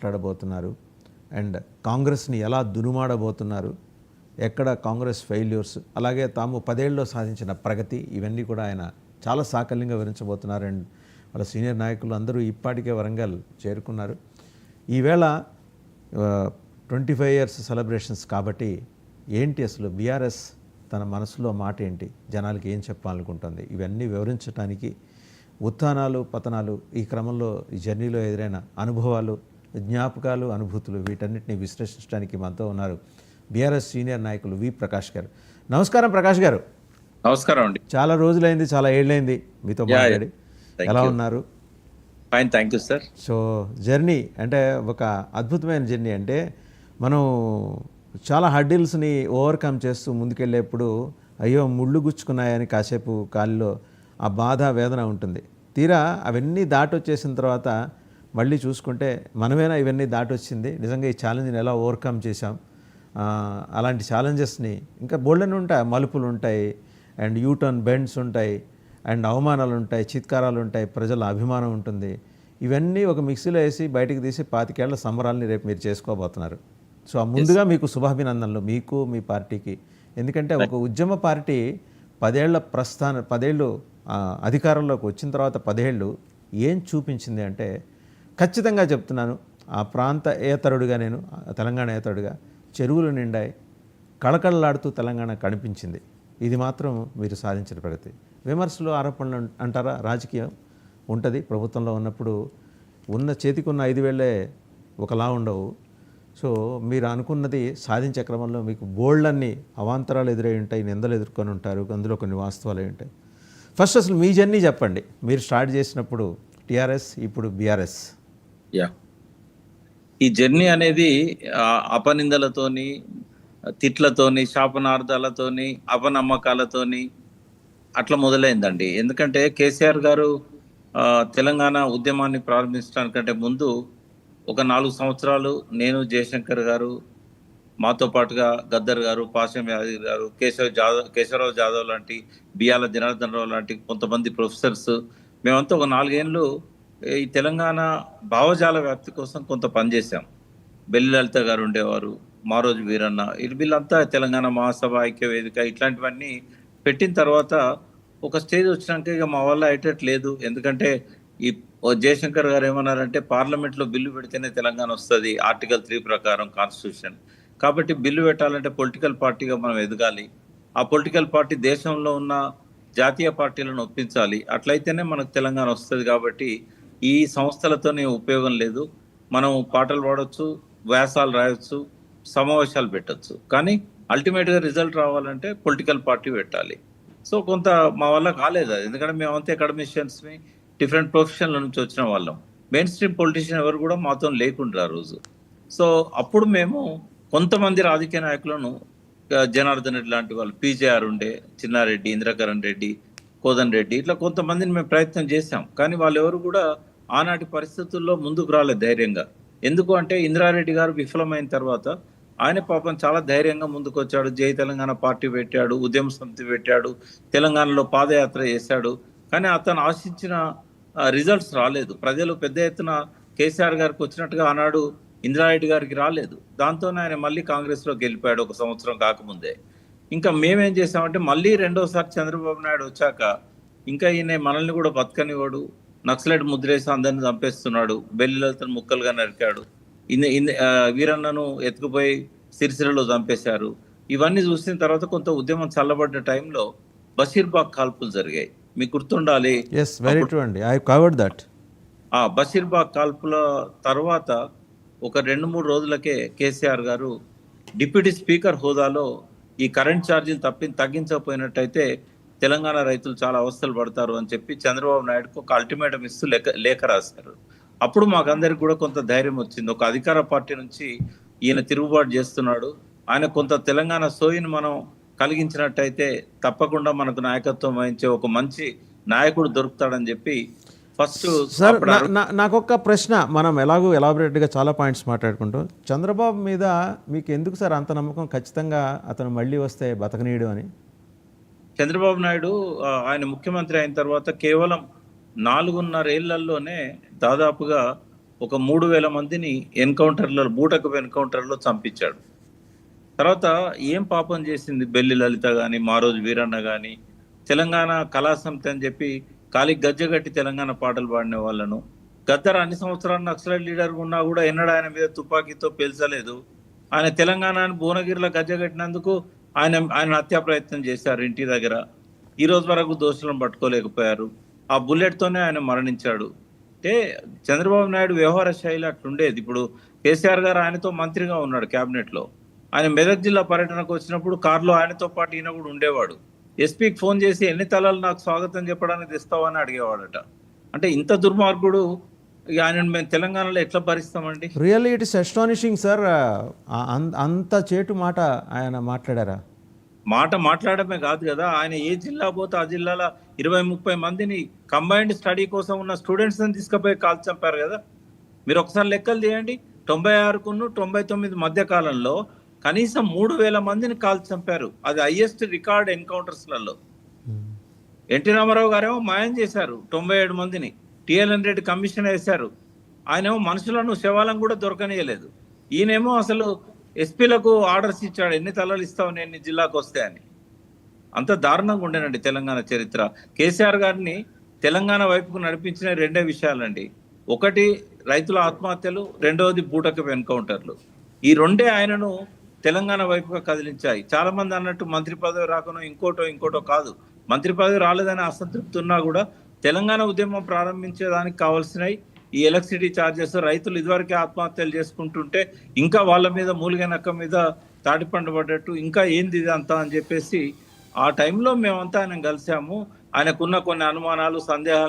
మాట్లాడబోతున్నారు and కాంగ్రెస్ని ఎలా దునుమాడబోతున్నారు, ఎక్కడ కాంగ్రెస్ ఫెయిల్యూర్స్, అలాగే తాము 10 ఏళ్ళలో సాధించిన ప్రగతి, ఇవన్నీ కూడా ఆయన చాలా సాకల్యంగా వివరించబోతున్నారు. అండ్ వాళ్ళ సీనియర్ నాయకులు అందరూ ఇప్పటికే వరంగల్ చేరుకున్నారు. ఈవేళ 25 ఇయర్స్ సెలబ్రేషన్స్ కాబట్టి ఏంటి అసలు బీఆర్ఎస్ తన మనసులో మాట ఏంటి, జనాలకి ఏం చెప్పాలనుకుంటుంది, ఇవన్నీ వివరించడానికి ఉత్థానాలు పతనాలు, ఈ క్రమంలో ఈ జర్నీలో ఎదురైన అనుభవాలు, జ్ఞాపకాలు, అనుభూతులు, వీటన్నిటిని విశ్లేషించడానికి మనతో ఉన్నారు బీఆర్ఎస్ సీనియర్ నాయకులు వి ప్రకాష్ గారు. నమస్కారం ప్రకాష్ గారు. నమస్కారం అండి. చాలా రోజులైంది, చాలా ఏళ్ళైంది మీతో మాట్లాడి. ఎలా ఉన్నారు? Fine, thank you sir. So journey అంటే ఒక అద్భుతమైన జర్నీ. అంటే మనం చాలా హర్డిల్స్ని ఓవర్కమ్ చేస్తూ ముందుకెళ్ళేప్పుడు అయ్యో ముళ్ళు గుచ్చుకున్నాయని కాసేపు కాలిలో ఆ బాధ వేదన ఉంటుంది. తీరా అవన్నీ దాటొచ్చేసిన తర్వాత మళ్ళీ చూసుకుంటే మనమేనా ఇవన్నీ దాటొచ్చింది, నిజంగా ఈ ఛాలెంజ్ని ఎలా ఓవర్కమ్ చేశాం, అలాంటి ఛాలెంజెస్ని ఇంకా బోల్డెన్ ఉంటాయి, మలుపులు ఉంటాయి అండ్ యూటర్న్ బెండ్స్ ఉంటాయి అండ్ అవమానాలు ఉంటాయి, చిత్కారాలు ఉంటాయి, ప్రజల అభిమానం ఉంటుంది. ఇవన్నీ ఒక మిక్సీలో వేసి బయటికి తీసి 25 ఏళ్ల సంబరాలని రేపు మీరు చేసుకోబోతున్నారు. సో ముందుగా మీకు శుభాభినందనలు, మీకు మీ పార్టీకి. ఎందుకంటే ఒక ఉద్యమ పార్టీ 10 ఏళ్ల 10 ఏళ్ళు అధికారంలోకి వచ్చిన తర్వాత 10 ఏళ్ళు ఏం చూపించింది అంటే, ఖచ్చితంగా చెప్తున్నాను, ఆ ప్రాంత ఏతరుడుగా, నేను తెలంగాణ ఏతరుడుగా, చెరువులు నిండాయి, కళకళలాడుతూ తెలంగాణ కనిపించింది. ఇది మాత్రం మీరు సాధించిన ప్రగతి. విమర్శలు, ఆరోపణలు అంటారా, రాజకీయం ఉంటుంది. ప్రభుత్వంలో ఉన్నప్పుడు ఉన్న చేతికున్న 5 వేలే ఒకలా ఉండవు. సో మీరు అనుకున్నది సాధించే క్రమంలో మీకు బోల్డన్ని అవాంతరాలు ఎదురై ఉంటాయి, నిందలు ఎదుర్కొని ఉంటారు, అందులో కొన్ని వాస్తవాలు ఉంటాయి. ఫస్ట్ అసలు మీ జర్నీ చెప్పండి. మీరు స్టార్ట్ చేసినప్పుడు టీఆర్ఎస్, ఇప్పుడు బీఆర్ఎస్. ఈ జర్నీ అనేది అపనిందలతోని, తిట్లతోని, శాపనార్థాలతోని, అపనమ్మకాలతోని అట్లా మొదలైందండి. ఎందుకంటే కేసీఆర్ గారు తెలంగాణ ఉద్యమాన్ని ప్రారంభించడానికంటే ముందు ఒక 4 సంవత్సరాలు నేను, జయశంకర్ గారు, మాతో పాటుగా గద్దర్ గారు, పాషం యాదవ్ గారు, కేశవరావు జాదవ్ లాంటి, బియ్యాల జనార్దన్ రావు లాంటి కొంతమంది ప్రొఫెసర్స్, మేమంతా ఒక 4 ఏళ్ళు ఈ తెలంగాణ భావజాల వ్యాప్తి కోసం కొంత పనిచేశాం. బెల్లి లలిత గారు ఉండేవారు, మారోజు వీరన్న, వీళ్ళంతా తెలంగాణ మహాసభ, ఐక్య వేదిక ఇట్లాంటివన్నీ పెట్టిన తర్వాత ఒక స్టేజ్ వచ్చినాక ఇక మా వల్ల అయ్యేటట్లేదు. ఎందుకంటే ఈ జయశంకర్ గారు ఏమన్నారంటే, పార్లమెంట్లో బిల్లు పెడితేనే తెలంగాణ వస్తుంది, ఆర్టికల్ 3 ప్రకారం కాన్స్టిట్యూషన్. కాబట్టి బిల్లు పెట్టాలంటే పొలిటికల్ పార్టీగా మనం ఎదగాలి, ఆ పొలిటికల్ పార్టీ దేశంలో ఉన్న జాతీయ పార్టీలను ఒప్పించాలి, అట్లయితేనే మనకు తెలంగాణ వస్తుంది. కాబట్టి ఈ సంస్థలతోనే ఉపయోగం లేదు, మనం పాటలు పాడవచ్చు, వ్యాసాలు రాయొచ్చు, సమావేశాలు పెట్టచ్చు, కానీ అల్టిమేట్గా రిజల్ట్ రావాలంటే పొలిటికల్ పార్టీ పెట్టాలి. సో కొంత మా వల్ల కాలేదు అది. ఎందుకంటే మేమంతా అకాడమిషియన్స్ని, డిఫరెంట్ ప్రొఫెషన్ల నుంచి వచ్చిన వాళ్ళం. మెయిన్ స్ట్రీమ్ పొలిటీషియన్ ఎవరు కూడా మాతో లేకుండా ఆ రోజు. సో అప్పుడు మేము కొంతమంది రాజకీయ నాయకులను, జనార్దన్ రెడ్డి లాంటి వాళ్ళు, పీజేఆర్ ఉండే, చిన్నారెడ్డి, ఇంద్రకరణ్ రెడ్డి, కోదన్ రెడ్డి, ఇట్లా కొంతమందిని మేము ప్రయత్నం చేశాం. కానీ వాళ్ళు ఎవరు కూడా ఆనాటి పరిస్థితుల్లో ముందుకు రాలేదు ధైర్యంగా. ఎందుకు అంటే ఇంద్రారెడ్డి గారు విఫలమైన తర్వాత ఆయన పాపం చాలా ధైర్యంగా ముందుకు వచ్చాడు. జై తెలంగాణ పార్టీ పెట్టాడు, ఉద్యమ సమితి పెట్టాడు, తెలంగాణలో పాదయాత్ర చేశాడు. కానీ అతను ఆశించిన రిజల్ట్స్ రాలేదు. ప్రజలు పెద్ద ఎత్తున కేసీఆర్ గారికి వచ్చినట్టుగా ఆనాడు ఇంద్రారెడ్డి గారికి రాలేదు. దాంతోనే ఆయన మళ్ళీ కాంగ్రెస్లోకి వెళ్ళిపోయాడు 1 సంవత్సరం కాకముందే. ఇంకా మేమేం చేసామంటే, మళ్ళీ రెండోసారి చంద్రబాబు నాయుడు వచ్చాక ఇంకా ఈయన మనల్ని కూడా బతకనివాడు, నక్సలైట్ ముద్రేసి అందరిని చంపేస్తున్నాడు, బెల్లి లలితను ముక్కలుగా నరికాడు, వీరన్నను ఎత్తుకుపోయి సిరిసిల్లలో చంపేశారు. ఇవన్నీ చూసిన తర్వాత కొంత ఉద్యమం చల్లబడ్డ టైంలో బషీర్బాగ్ కాల్పులు జరిగాయి. మీకు గుర్తుండాలి. బషీర్బాగ్ కాల్పుల తర్వాత ఒక 2-3 రోజులకే కేసీఆర్ గారు డిప్యూటీ స్పీకర్ హోదాలో ఈ కరెంట్ ఛార్జీలు తగ్గించకపోయినట్టయితే తెలంగాణ రైతులు చాలా అవస్థలు పడతారు అని చెప్పి చంద్రబాబు నాయుడుకు ఒక అల్టిమేటం ఇస్తూ లేఖ రాశారు. అప్పుడు మాకందరికి కూడా కొంత ధైర్యం వచ్చింది. ఒక అధికార పార్టీ నుంచి ఈయన తిరుగుబాటు చేస్తున్నాడు, ఆయన కొంత తెలంగాణ సోయిని మనం కలిగించినట్టయితే తప్పకుండా మనకు నాయకత్వం వహించే ఒక మంచి నాయకుడు దొరుకుతాడని చెప్పి ఫస్ట్. సార్ నాకొక ప్రశ్న, మనం ఎలాగో ఎలాబొరేట్గా చాలా పాయింట్స్ మాట్లాడుకుంటాం. చంద్రబాబు మీద మీకు ఎందుకు సార్ అంత నమ్మకం, ఖచ్చితంగా అతను మళ్ళీ వస్తే బతకనీయడు అని? చంద్రబాబు నాయుడు ఆయన ముఖ్యమంత్రి అయిన తర్వాత కేవలం 4.5 ఏళ్లలోనే దాదాపుగా ఒక 3,000 మందిని ఎన్కౌంటర్లో, బూటకపు ఎన్కౌంటర్లో చంపించాడు. తర్వాత ఏం పాపం చేసింది బెల్లి లలిత గాని, మారోజు వీరన్న గాని, తెలంగాణ కళా సమితి అని చెప్పి కాలికి గజ్జగట్టి తెలంగాణ పాటలు పాడిన వాళ్ళను, గద్దర్ అన్ని సంవత్సరాలు నక్సలైట్ లీడర్ ఉన్నా కూడా ఎన్నడూ ఆయన మీద తుపాకీతో పేల్చలేదు. ఆయన తెలంగాణని భువనగిరిలో గజ్జగట్టినందుకు ఆయన హత్యా ప్రయత్నం చేశారు ఇంటి దగ్గర. ఈ రోజు వరకు దోషులను పట్టుకోలేకపోయారు. ఆ బుల్లెట్ తోనే ఆయన మరణించాడు. అంటే చంద్రబాబు నాయుడు వ్యవహార శైలి అట్లుండేది. ఇప్పుడు కేసీఆర్ గారు ఆయనతో మంత్రిగా ఉన్నాడు క్యాబినెట్ లో. ఆయన మెదక్ జిల్లా పర్యటనకు వచ్చినప్పుడు కారులో ఆయనతో పాటు ఈయన కూడా ఉండేవాడు. ఎస్పీకి ఫోన్ చేసి ఎన్ని తలాలు నాకు స్వాగతం చెప్పడానికి తెస్తావని అడిగేవాడట. అంటే ఇంత దుర్మార్గుడు ఆయన మేము తెలంగాణలో ఎట్లా భరిస్తామండి? Really it is astonishing sir. అంత చేటు మాట ఆయన మాట్లాడారా? మాట్లాడమే కాదు కదా, ఆయన ఏ జిల్లా పోతే ఆ జిల్లాలో 20-30 మందిని కంబైన్డ్ స్టడీ కోసం ఉన్న స్టూడెంట్స్ ని తీసుకుపోయి కాల్చి చంపారు కదా. మీరు ఒకసారి లెక్కలు తీయండి. 96 99 మధ్య కాలంలో కనీసం 3,000 మందిని కాల్చి చంపారు. అది హైయెస్ట్ రికార్డ్ ఎన్కౌంటర్స్లలో. ఎన్టీ రామారావు గారేమో మాయం చేశారు 97 మందిని. టిఎల్ఎన్ రెడ్డి కమిషన్ వేశారు. ఆయనేమో మనుషులను శవాలను కూడా దొరకనియలేదు. ఈయనేమో అసలు ఎస్పీలకు ఆర్డర్స్ ఇచ్చాడు, ఎన్ని తలలు ఇస్తావు నేను నీ జిల్లాకు వస్తే అని. అంత దారుణంగా ఉండేనండి తెలంగాణ చరిత్ర. కేసీఆర్ గారిని తెలంగాణ వైపుకు నడిపించిన రెండే విషయాలండి. ఒకటి రైతుల ఆత్మహత్యలు, రెండవది బూటకపు ఎన్కౌంటర్లు. ఈ రెండే ఆయనను తెలంగాణ వైపుగా కదిలించాయి. చాలా మంది అన్నట్టు మంత్రి పదవి రాకనో ఇంకోటో కాదు. మంత్రి పదవి రాలేదని అసంతృప్తి ఉన్నా కూడా తెలంగాణ ఉద్యమం ప్రారంభించేదానికి కావాల్సినవి ఈ ఎలక్ట్రిసిటీ ఛార్జెస్. రైతులు ఇదివరకే ఆత్మహత్యలు చేసుకుంటుంటే ఇంకా వాళ్ళ మీద మూలిగే నక్క మీద తాటిపండు పడ్డట్టు ఇంకా ఏంది ఇది అంతా అని చెప్పేసి ఆ టైంలో మేమంతా ఆయన కలిసాము. ఆయనకున్న కొన్ని అనుమానాలు, సందేహాలు